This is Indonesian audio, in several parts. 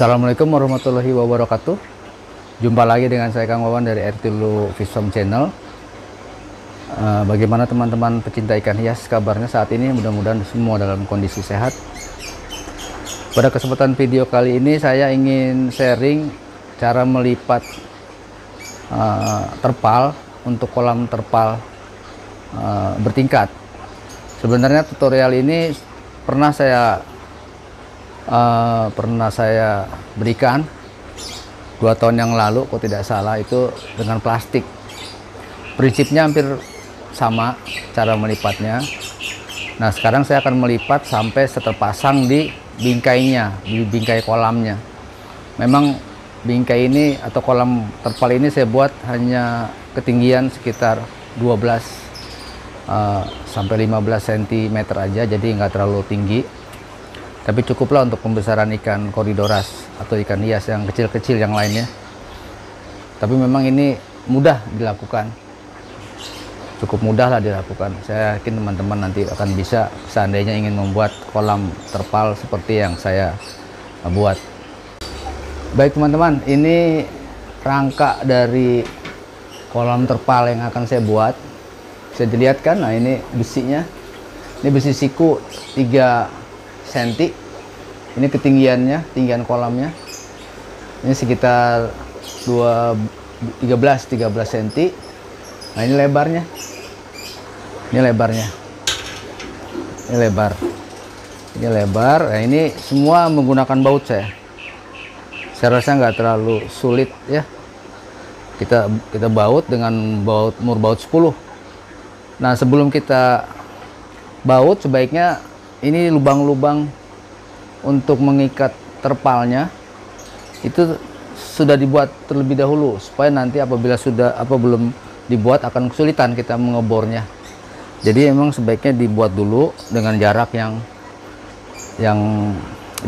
Assalamualaikum warahmatullahi wabarakatuh. Jumpa lagi dengan saya Kang Wawan dari Ertilu Fishfarm Channel. Bagaimana teman-teman pecinta ikan hias kabarnya saat ini? Mudah-mudahan semua dalam kondisi sehat. Pada kesempatan video kali ini saya ingin sharing cara melipat terpal untuk kolam terpal bertingkat. Sebenarnya tutorial ini pernah saya berikan 2 tahun yang lalu, kalau tidak salah, itu dengan plastik. Prinsipnya hampir sama cara melipatnya. Nah, sekarang saya akan melipat sampai terpasang di bingkainya, di bingkai kolamnya. Memang bingkai ini atau kolam terpal ini saya buat hanya ketinggian sekitar 12 sampai 15 cm aja, jadi nggak terlalu tinggi. Tapi cukuplah untuk pembesaran ikan koridoras atau ikan hias yang kecil-kecil yang lainnya. Tapi memang ini mudah dilakukan, cukup mudah lah dilakukan. Saya yakin teman-teman nanti akan bisa seandainya ingin membuat kolam terpal seperti yang saya buat. Baik teman-teman, ini rangka dari kolam terpal yang akan saya buat. Bisa dilihat kan, nah ini besinya. Ini besi siku 3 cm. Ini ketinggiannya, tinggian kolamnya ini sekitar 13 cm. Nah, ini lebarnya, ini lebar, nah ini semua menggunakan baut. Saya rasa nggak terlalu sulit ya, kita baut dengan murbaut 10. Nah, sebelum kita baut, sebaiknya ini lubang-lubang untuk mengikat terpalnya itu sudah dibuat terlebih dahulu, supaya nanti apabila belum dibuat akan kesulitan kita mengebornya. Jadi memang sebaiknya dibuat dulu dengan jarak yang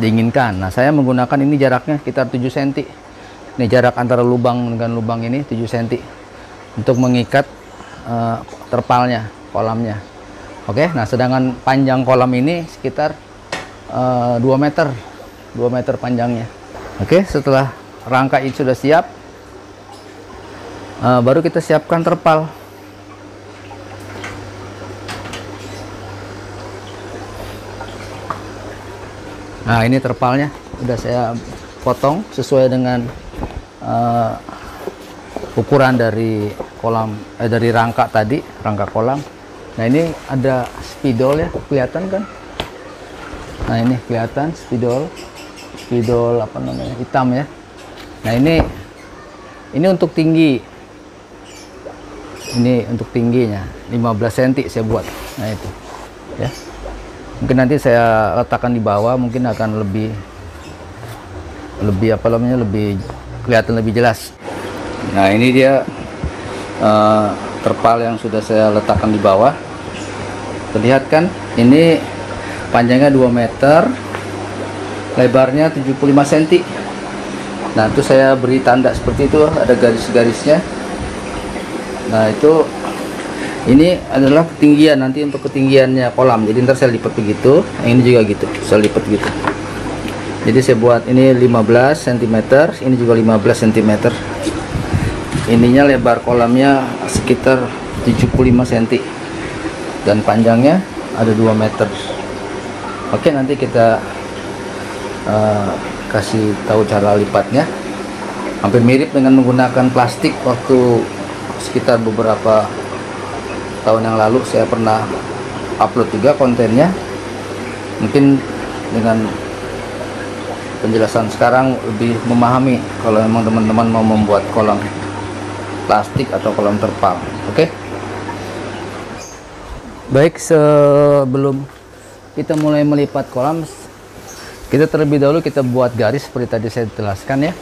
diinginkan. Nah, saya menggunakan ini jaraknya sekitar 7 cm. Ini jarak antara lubang dengan lubang ini 7 cm untuk mengikat terpalnya, kolamnya. Oke, nah sedangkan panjang kolam ini sekitar 2 meter panjangnya. Oke, setelah rangka ini sudah siap, baru kita siapkan terpal. Nah, ini terpalnya udah saya potong sesuai dengan ukuran dari kolam, dari rangka tadi, rangka kolam. Nah, ini ada spidol ya, kelihatan kan? Nah, ini kelihatan spidol apa namanya, hitam ya. Nah, ini untuk tinggi, ini untuk tingginya 15 cm saya buat. Nah, itu ya, mungkin nanti saya letakkan di bawah, mungkin akan lebih apa namanya, lebih kelihatan lebih jelas. Nah, ini dia terpal yang sudah saya letakkan di bawah. Terlihat kan, ini panjangnya 2 meter, lebarnya 75 cm. Nah, itu saya beri tanda seperti itu, ada garis-garisnya. Nah, itu ini adalah ketinggian, nanti untuk ketinggiannya kolam. Jadi ntar saya lipat begitu, yang ini juga gitu, saya lipat gitu. Jadi saya buat ini 15 cm, ini juga 15 cm. Ininya lebar kolamnya sekitar 75 cm dan panjangnya ada 2 meter. Oke, nanti kita kasih tahu cara lipatnya. Hampir mirip dengan menggunakan plastik. Waktu sekitar beberapa tahun yang lalu saya pernah upload juga kontennya. Mungkin dengan penjelasan sekarang lebih memahami kalau memang teman-teman mau membuat kolam plastik atau kolam terpal. Oke. Baik, sebelum kita mulai melipat kolam, kita terlebih dahulu kita buat garis seperti tadi saya jelaskan ya.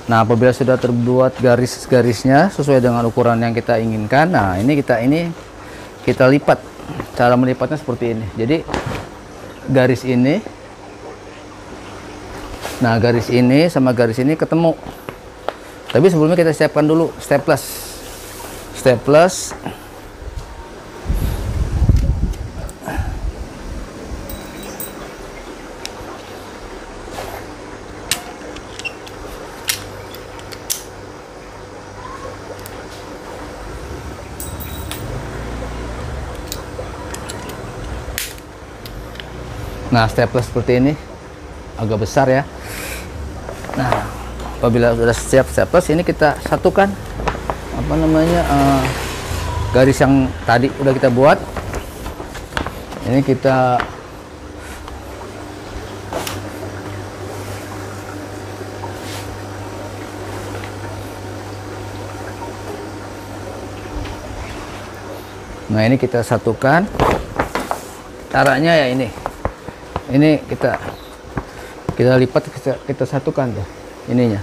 Nah, apabila sudah terbuat garis-garisnya sesuai dengan ukuran yang kita inginkan, nah ini kita lipat. Cara melipatnya seperti ini. Jadi garis ini, nah garis ini sama garis ini ketemu. Tapi sebelumnya kita siapkan dulu staples. Nah, staples seperti ini agak besar ya. Nah, apabila sudah siap staples, ini kita satukan apa namanya garis yang tadi udah kita buat. Ini kita ini kita satukan. Caranya ya ini kita lipat, kita satukan tuh ininya,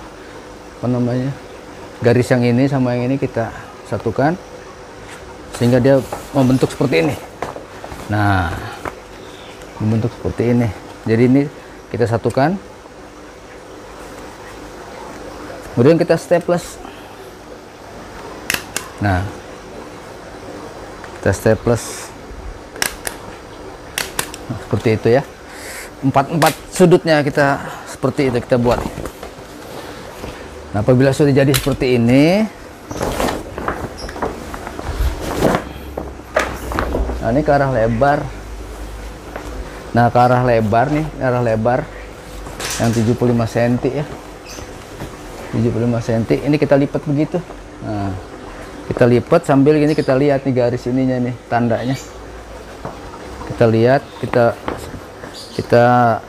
apa namanya, garis yang ini sama yang ini kita satukan sehingga dia membentuk seperti ini. Nah, membentuk seperti ini. Jadi ini kita satukan, kemudian kita staples. Nah, kita staples seperti itu ya. Empat sudutnya kita seperti itu kita buat. Nah, apabila sudah jadi seperti ini, nah ini ke arah lebar. Nah, ke arah lebar nih, arah lebar yang 75 cm ya. 75 cm. Ini kita lipat begitu. Nah, kita lipat sambil gini, kita lihat nih garis ininya nih, tandanya. Kita lihat, kita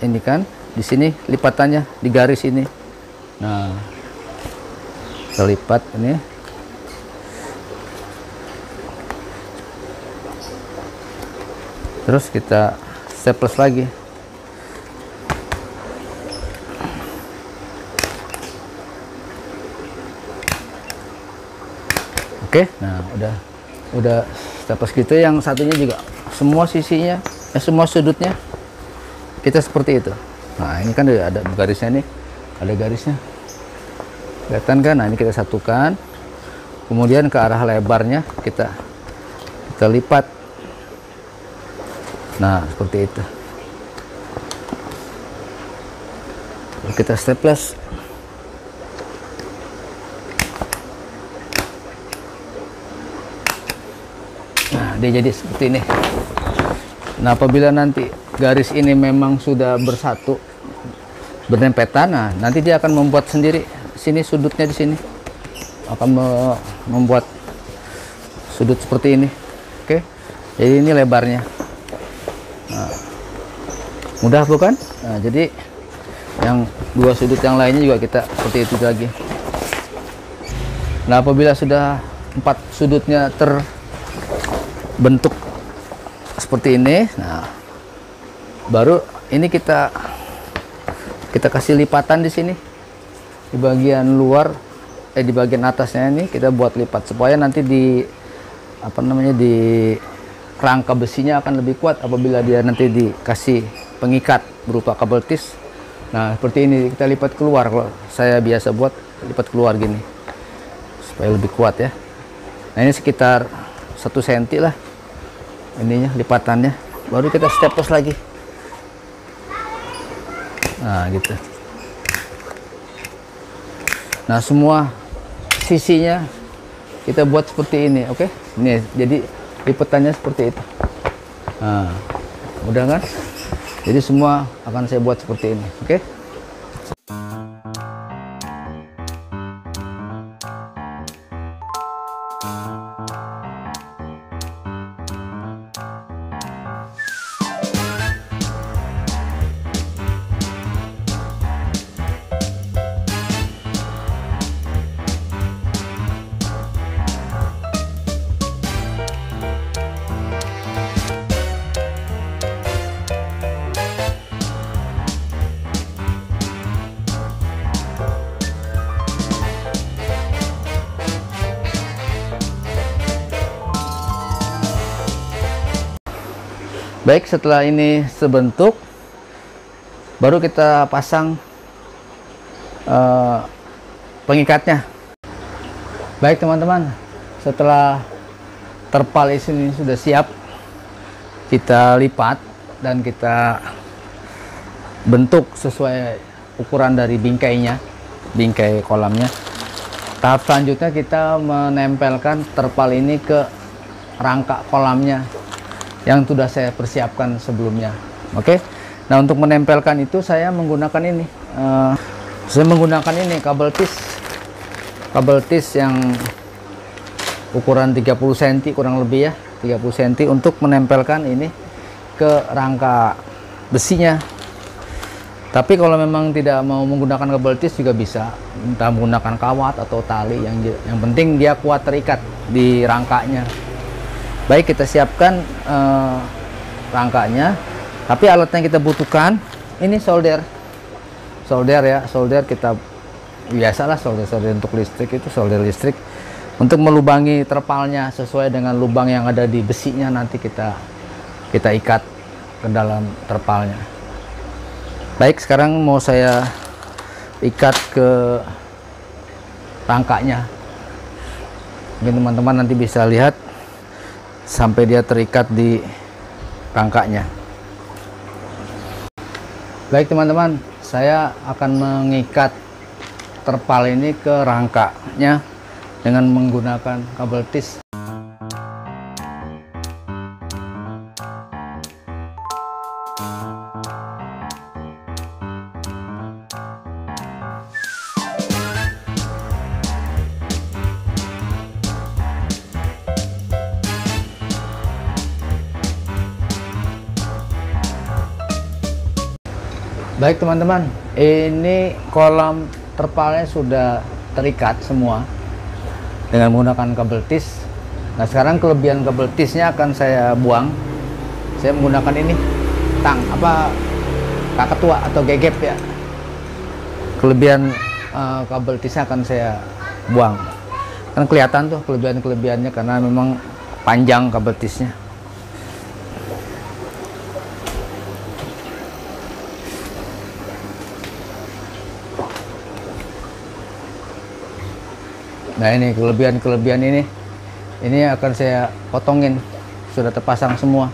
ini kan di sini lipatannya di garis ini. Nah, kita lipat ini. Terus kita staples lagi. Oke, nah udah staples gitu. Yang satunya juga semua sisinya, semua sudutnya kita seperti itu. Nah, ini kan ada garisnya nih, ada garisnya, kelihatan kan? Nah, ini kita satukan, kemudian ke arah lebarnya kita lipat. Nah, seperti itu. Kita staples. Nah, dia jadi seperti ini. Nah, apabila nanti garis ini memang sudah bersatu, berdempetan, nah nanti dia akan membuat sendiri sini sudutnya, di sini akan membuat sudut seperti ini. Oke, jadi ini lebarnya. Nah, mudah bukan? Nah, jadi yang dua sudut yang lainnya juga kita seperti itu lagi. Nah, apabila sudah 4 sudutnya terbentuk seperti ini, nah baru ini kita kasih lipatan di sini, di bagian luar, di bagian atasnya ini kita buat lipat supaya nanti di apa namanya, di rangka besinya akan lebih kuat apabila dia nanti dikasih pengikat berupa kabel tis. Nah, seperti ini kita lipat keluar. Kalau saya biasa buat lipat keluar gini supaya lebih kuat ya. Nah, ini sekitar 1 cm lah ininya lipatannya, baru kita staples lagi. Nah, gitu. Nah, semua sisinya kita buat seperti ini. Oke, ini jadi lipatannya seperti itu. Nah, mudah kan? Jadi semua akan saya buat seperti ini. Oke. Baik, setelah ini sebentuk, baru kita pasang pengikatnya. Baik teman-teman, setelah terpal ini sudah siap, kita lipat dan kita bentuk sesuai ukuran dari bingkainya, bingkai kolamnya. Tahap selanjutnya kita menempelkan terpal ini ke rangka kolamnya yang sudah saya persiapkan sebelumnya. Oke, Nah, untuk menempelkan itu saya menggunakan ini. Saya menggunakan ini kabel tis yang ukuran 30 cm kurang lebih ya, 30 cm untuk menempelkan ini ke rangka besinya. Tapi kalau memang tidak mau menggunakan kabel tis juga bisa, entah menggunakan kawat atau tali, yang penting dia kuat terikat di rangkanya. Baik, kita siapkan rangkanya. Tapi alat yang kita butuhkan ini solder ya, solder kita biasalah, solder untuk listrik itu solder listrik untuk melubangi terpalnya sesuai dengan lubang yang ada di besinya. Nanti kita ikat ke dalam terpalnya. Baik, sekarang mau saya ikat ke rangkanya. Mungkin teman-teman nanti bisa lihat sampai dia terikat di rangkanya. Baik teman-teman, saya akan mengikat terpal ini ke rangkanya dengan menggunakan kabel tis. Baik teman-teman, ini kolam terpalnya sudah terikat semua dengan menggunakan kabel tis. Nah, sekarang kelebihan kabel tisnya akan saya buang. Saya menggunakan ini kakatua atau gegep ya. Kelebihan kabel tisnya akan saya buang. Kan kelihatan tuh kelebihannya karena memang panjang kabel tisnya. Nah, ini kelebihan ini akan saya potongin, sudah terpasang semua.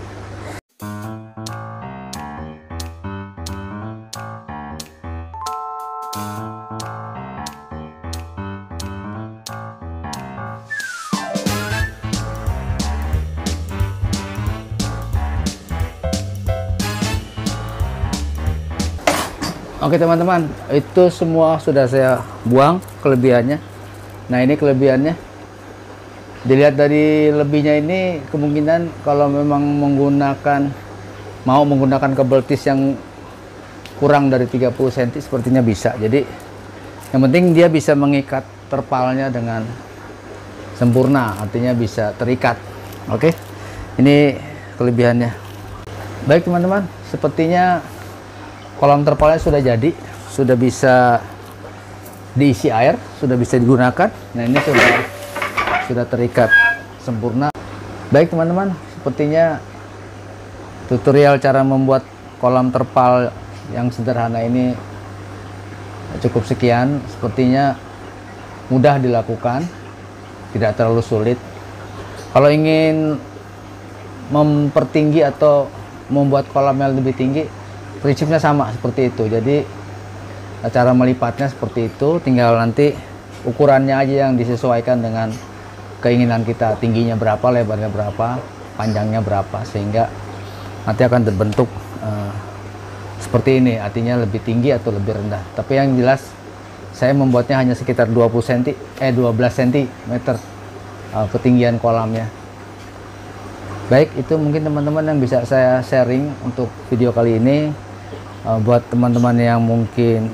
Oke teman-teman, itu semua sudah saya buang kelebihannya. Nah, ini kelebihannya. Dilihat dari lebihnya ini, kemungkinan kalau memang mau menggunakan kabel tis yang kurang dari 30 cm sepertinya bisa. Jadi yang penting dia bisa mengikat terpalnya dengan sempurna, artinya bisa terikat. Oke, ini kelebihannya. Baik teman-teman, sepertinya kolam terpalnya sudah jadi, sudah bisa diisi air, sudah bisa digunakan. Nah, ini sudah terikat sempurna. Baik teman-teman, sepertinya tutorial cara membuat kolam terpal yang sederhana ini cukup sekian. Sepertinya mudah dilakukan, tidak terlalu sulit. Kalau ingin mempertinggi atau membuat kolam yang lebih tinggi, prinsipnya sama seperti itu. Jadi cara melipatnya seperti itu, tinggal nanti ukurannya aja yang disesuaikan dengan keinginan kita, tingginya berapa, lebarnya berapa, panjangnya berapa, sehingga nanti akan terbentuk seperti ini, artinya lebih tinggi atau lebih rendah. Tapi yang jelas saya membuatnya hanya sekitar 12 cm ketinggian kolamnya. Baik, itu mungkin teman-teman yang bisa saya sharing untuk video kali ini. Buat teman-teman yang mungkin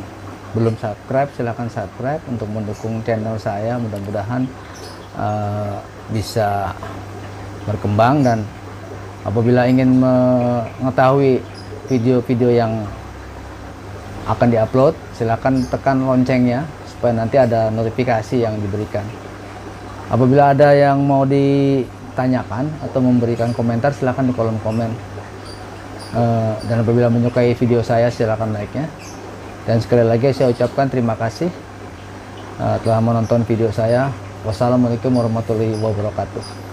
belum subscribe, silahkan subscribe untuk mendukung channel saya. Mudah-mudahan bisa berkembang, dan apabila ingin mengetahui video-video yang akan diupload, silahkan tekan loncengnya supaya nanti ada notifikasi yang diberikan. Apabila ada yang mau ditanyakan atau memberikan komentar, silahkan di kolom komen. Dan apabila menyukai video saya, silahkan like-nya. Dan sekali lagi saya ucapkan terima kasih telah menonton video saya. Wassalamualaikum warahmatullahi wabarakatuh.